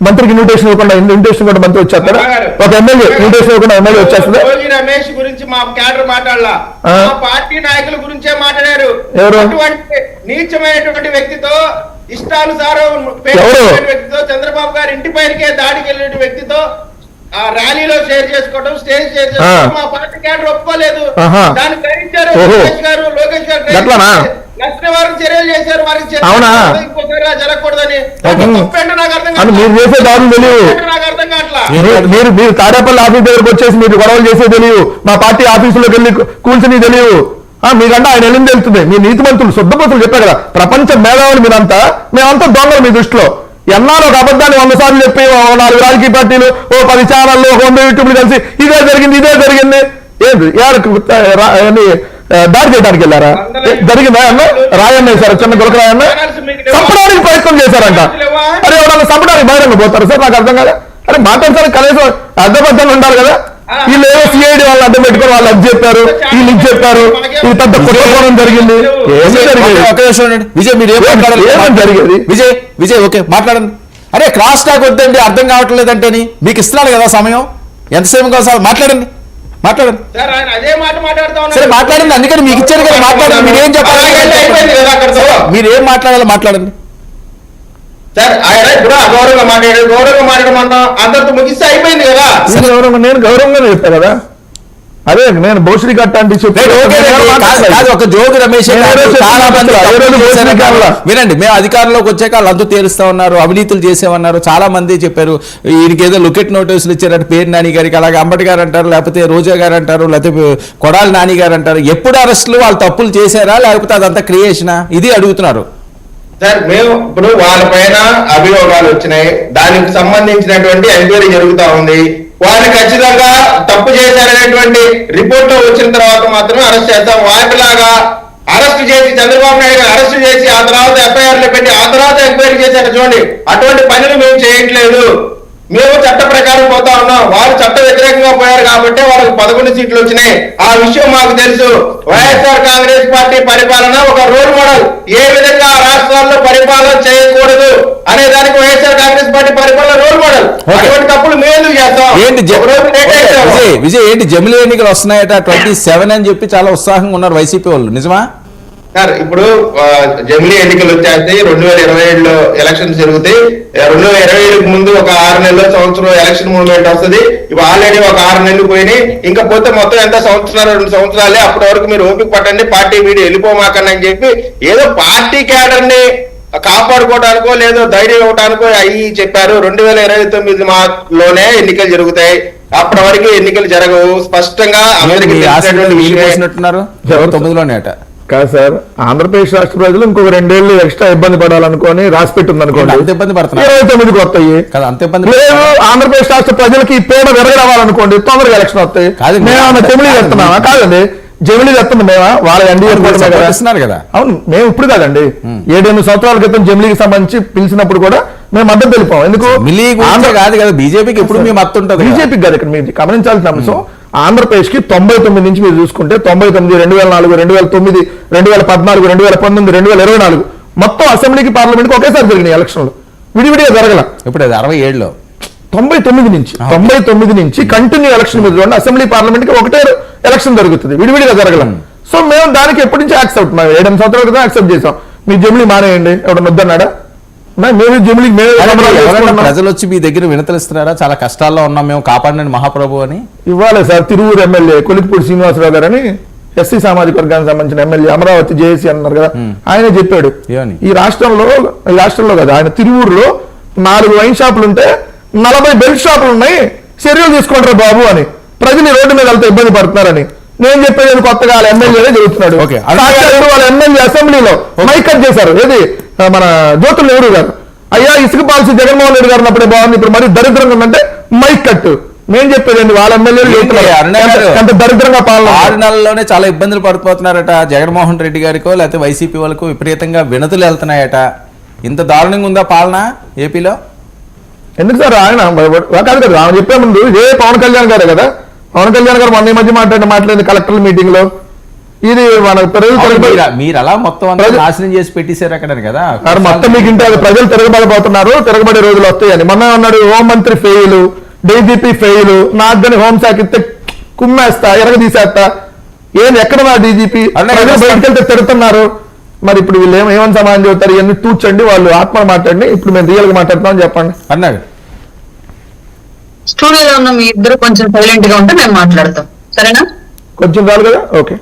మంత్రికి ఇన్విటేషన్ ఇవ్వకుండా మంత్రి వచ్చేస్తారా? ఒక ఎమ్మెల్యే ఇన్విటేషన్ ఇవ్వకుండా ఎమ్మెల్యే వచ్చేస్తుందా? రమేష్ గురించి మా క్యాడర్ మాట్లాడాల, పార్టీ నాయకుల గురించే మాట్లాడారు. అటువంటి నీచమైనటువంటి వ్యక్తితో, ఇష్టానుసారం వ్యక్తితో, చంద్రబాబు గారి ఇంటి పైనకే దాడికి వెళ్ళిన వ్యక్తితో ఆ ర్యాలీలో షేర్ చేసుకోవడం, స్టేజ్ షేర్ చేసుకోవడం మా పార్టీ క్యాడర్ ఒప్పుకోలేదు. దాన్ని గ్రహించారు లోకేష్ గారు. నష్టవారికి చర్యలు చేశారు. వారికి ఇంకోసారి జరగకూడదని. మీరు చేసే దాడులు తెలియవు. నాకు అర్థం కావట్లా. మీరు తాడేపల్లి ఆఫీస్ దగ్గరకు వచ్చేసి మీరు గొడవలు చేసే తెలియవు. మా పార్టీ ఆఫీసులోకి వెళ్ళి కూల్చని తెలియవు. మీకంటే ఆయన వెళ్ళింది తెలుస్తుంది. మీ నీతిమంతులు శుద్ధమంతులు చెప్పారు కదా, ప్రపంచ మేధావులు మీరంతా. మేమంతా దొంగలు మీ దృష్టిలో. ఎన్నాళ్ళు ఒక అబద్ధాన్ని 100 సార్లు చెప్పి 4 రాజకీయ పార్టీలు, 10 ఛానళ్ళు, 100 యూట్యూబ్లు కలిసి ఇదే జరిగింది ఏంది దాడి చేయడానికి వెళ్ళారా? జరిగిందా అన్న? రాయన్న వేశారు, చిన్న గురకరాయన్న చంపడానికి ప్రయత్నం చేశారంట. అరే ఎవరన్నా చంపడానికి బహిరంగ పోతారు సార్? నాకు అర్థం కదా. అరే మాట్లాడతారు కనీసం అర్థబద్ధంగా ఉండాలి కదా. వీళ్ళు ఏదో సిఐడి వాళ్ళు అడ్డం పెట్టుకుని వాళ్ళు అది చెప్పారు, వీళ్ళు ఇది చెప్పారు, ఇది పెద్ద కుట్రకోణం జరిగింది. విజయ్ మీరు జరిగేది విజయ్ ఓకే మాట్లాడండి. అరే క్రాస్ టాక్ వద్దండి, అర్థం కావట్లేదంటే మీకు ఇస్తున్నాడు కదా సమయం, ఎంతసేపు కాదు మాట్లాడండి. సరే మాట్లాడండి, అందుకని మీకు ఇచ్చారు కదా మాట్లాడండి. మీరేం చెప్పాలి, మీరేం మాట్లాడాలో మాట్లాడండి సార్. ఆయన ఇప్పుడు అగౌరవంగా మాట్లాడారు, గౌరవంగా మాట్లాడమన్నా అందరితో ముగిస్తే అయిపోయింది కదా. నేను గౌరవంగానే చెప్పా కదా. అదే నేను భోషరి కట్ట అంటే ఒక జోగి రమేష్ వినండి, మేము అధికారంలోకి వచ్చాక వాళ్ళంతా తేలుస్తా ఉన్నారు, అవినీతులు చేసేమన్నారు. చాలా మంది చెప్పారు ఈయనకి ఏదో లుకెట్ నోటీసులు ఇచ్చారంటే పేరు నాని గారికి, అలాగే అంబటి గారు అంటారు, లేకపోతే రోజా గారు అంటారు, లేకపోతే కొడాలి నాని గారు అంటారు. ఎప్పుడు అరెస్టులు? వాళ్ళు తప్పులు చేశారా లేకపోతే అదంతా క్రియేషనా? ఇది అడుగుతున్నారు సార్. మేము ఇప్పుడు వాళ్ళ పైన అభియోగాలు వచ్చినాయి, దానికి సంబంధించినటువంటి ఎంక్వైరీ జరుగుతా ఉంది. వాళ్ళు ఖచ్చితంగా తప్పు చేశారనేటువంటి రిపోర్ట్ వచ్చిన తర్వాత మాత్రమే అరెస్ట్ చేస్తాం. వాటిలాగా అరెస్ట్ చేసి చంద్రబాబు నాయుడు గారు అరెస్ట్ చేసి ఆ తర్వాత ఎఫ్ఐఆర్లు పెట్టి ఆ తర్వాత ఎంక్వైరీ చేశారు చూడండి. అటువంటి పనులు మేము చేయట్లేదు. మేము చట్ట ప్రకారం పోతా ఉన్నాం. వారు చట్ట వ్యతిరేకంగా పోయారు కాబట్టి వాళ్ళకి 11 సీట్లు వచ్చినాయి. ఆ విషయం మాకు తెలుసు. వైఎస్ఆర్ కాంగ్రెస్ పార్టీ పరిపాలన ఒక రోల్ మోడల్. ఏ విధంగా రాష్ట్రాల్లో పరిపాలన చేయకూడదు అనే దానికి వైఎస్ఆర్ కాంగ్రెస్ పార్టీ పరిపాలన రోల్ మోడల్. అటువంటి తప్పులు మేము చేస్తాం. విజయ్ ఏంటి జమిలీ ఎన్నికలు వస్తున్నాయట 27 అని చెప్పి చాలా ఉత్సాహంగా ఉన్నారు వైసీపీ వాళ్ళు, నిజమా? సార్ ఇప్పుడు జమిలీ ఎన్నికలు వచ్చేస్తాయి. 2027లో ఎలక్షన్స్ జరుగుతాయి. 2027కి ముందు ఒక 6 నెలల సంవత్సరం ఎలక్షన్ మూవ్మెంట్ వస్తుంది. ఇవి ఆల్రెడీ ఒక 6 నెలలు పోయినాయి. ఇంకా పోతే మొత్తం ఎంత సంవత్సరాలు, 2 సంవత్సరాలే. అప్పటి వరకు మీరు ఓపిక పట్టండి, పార్టీ వీడి వెళ్ళిపోమాకండి అని చెప్పి ఏదో పార్టీ క్యాడర్ ని కాపాడుకోవడానికో లేదో ధైర్యం ఇవ్వడానికో అయ్యి చెప్పారు. 2029లోనే ఎన్నికలు జరుగుతాయి. అప్పటి వరకు ఎన్నికలు జరగవు. స్పష్టంగా అందరికీ తెలిసినట్టున్నారు 9లోనే అట కాదు సార్. ఆంధ్రప్రదేశ్ రాష్ట్ర ప్రజలు ఇంకొక 2 ఏళ్ళు ఎక్స్ట్రా ఇబ్బంది పడాలనుకోని రాసి పెట్టింది అనుకోండి. 29కి వస్తాయి. లేదు ఆంధ్రప్రదేశ్ రాష్ట్ర ప్రజలకి ఈ పేడ విరగడవాలనుకోండి, తొందరగా ఎలక్షన్ వస్తాయి. మేము జమిలీ చెప్తున్నామా? కాదండి, జమిలీ చెప్తుంది మేమా? వాళ్ళ ఎన్డీఏ కదా. అవును, మేము ఇప్పుడు కాదండి, 7-8 సంవత్సరాల క్రితం జమిలీకి సంబంధించి పిలిచినప్పుడు కూడా మేము మద్దతు తెలిపాం. ఎందుకు కాదు కదా, బీజేపీకి ఎప్పుడు మీ మద్దతు ఉంటుంది. బీజేపీకి కాదు, ఇక్కడ మీరు గమనించాల్సిన అంశం ఆంధ్రప్రదేశ్ కి 99 నుంచి మీరు చూసుకుంటే 99, 2004, 2009, 2014, 2019, 2024 మొత్తం అసెంబ్లీకి పార్లమెంట్కి ఒకేసారి జరిగినాయి ఎలక్షన్లు. విడివిడిగా జరగల. ఇప్పుడు 67లో 99 నుంచి కంటిన్యూ ఎలక్షన్ మీద చూడండి. అసెంబ్లీ పార్లమెంట్ కి ఒకటే ఎలక్షన్ జరుగుతుంది, విడివిడిగా జరగల. సో మేము దానికి ఎప్పటి నుంచి యాక్సెప్ట్, మేము 7 సంవత్సరాల క్రితం యాక్సెప్ట్ చేసాం. మీ జమిలీ మానేయండి, ఎవడన్నా వద్దన్నాడా? ప్రజలు వచ్చి మీ దగ్గర వినతలిస్తున్నారా? చాలా కష్టాల్లో ఉన్నాం మేము, కాపాడండి మహాప్రభు అని. ఇవ్వాలి సార్. తిరువూరు ఎమ్మెల్యే కొలికిపూడి శ్రీనివాసరావు గారు అని ఎస్సీ సామాజిక వర్గానికి సంబంధించిన ఎమ్మెల్యే, అమరావతి జేఏసీ అన్నారు కదా, ఆయన చెప్పాడు ఈ రాష్ట్రంలో కదా, ఆయన తిరువూరులో 4 వైన్ షాపులు ఉంటే 40 బెల్ట్ షాపులు ఉన్నాయి, చర్యలు తీసుకుంటారు బాబు అని. ప్రజలు రోడ్డు మీద వెళ్తే ఇబ్బంది పడుతున్నారని నేను చెప్పేది కొత్తగా వాళ్ళ ఎమ్మెల్యేనే చెబుతున్నాడు. వాళ్ళ ఎమ్మెల్యే అసెంబ్లీలో మైక్ కట్ చేశారు. ఏది మన జ్యోతుల నెహ్రూ గారు, అయ్యా ఇసుక పాలసీ జగన్మోహన్ రెడ్డి గారు అప్పుడే బాగుంది, ఇప్పుడు మరి దరిద్రంగా ఉందంటే మైక్ కట్టు. నేను చెప్పేదండి వాళ్ళ ఎమ్మెల్యేలు ఎంత దరిద్రంగా పాలన. 6 నెలల్లోనే చాలా ఇబ్బందులు పడిపోతున్నారట. జగన్మోహన్ రెడ్డి గారికో లేకపోతే వైసీపీ వాళ్ళకు విపరీతంగా వినతులు వెళ్తున్నాయట. ఇంత దారుణంగా ఉందా పాలన ఏపీలో? ఎందుకు సార్? ఆయన కాదు కదా, ఆయన చెప్పే ముందు ఇదే పవన్ కళ్యాణ్ గారే కదా. పవన్ కళ్యాణ్ గారు మొన్న ఈ మధ్య మాట్లాడింది కలెక్టర్ల మీటింగ్ లో ఇది మన మీరు అలా మొత్తం అంతా నాశనం చేసి పెట్టేశారు అక్కడ కదా. మొత్తం మీకు ఇంటే ప్రజలు తిరగబడిపోతున్నారు, తిరగబడే రోజులు వస్తాయని. మొన్న అన్నాడు హోంమంత్రి ఫెయిల్, డీజీపీ ఫెయిల్, నాకు కానీ హోంశాఖ ఇస్తే కుమ్మేస్తా, ఎరగదీసేస్తా. ఎక్కడ నా డీజీపీ? బయటకెళ్తే తిడుతున్నారు. మరి ఇప్పుడు వీళ్ళు ఏమని సమాధానం చెబుతారు? ఇవన్నీ తూచండి, వాళ్ళు ఆత్మ మాట్లాడండి, ఇప్పుడు మేము రియల్ గా మాట్లాడుతున్నాం చెప్పండి అన్నాడు. స్టూడియోలో ఉన్న మీ ఇద్దరు కొంచెం సైలెంట్ గా ఉంటే మేము మాట్లాడతాం, సరేనా? కొంచెం చాలు కదా, ఓకే.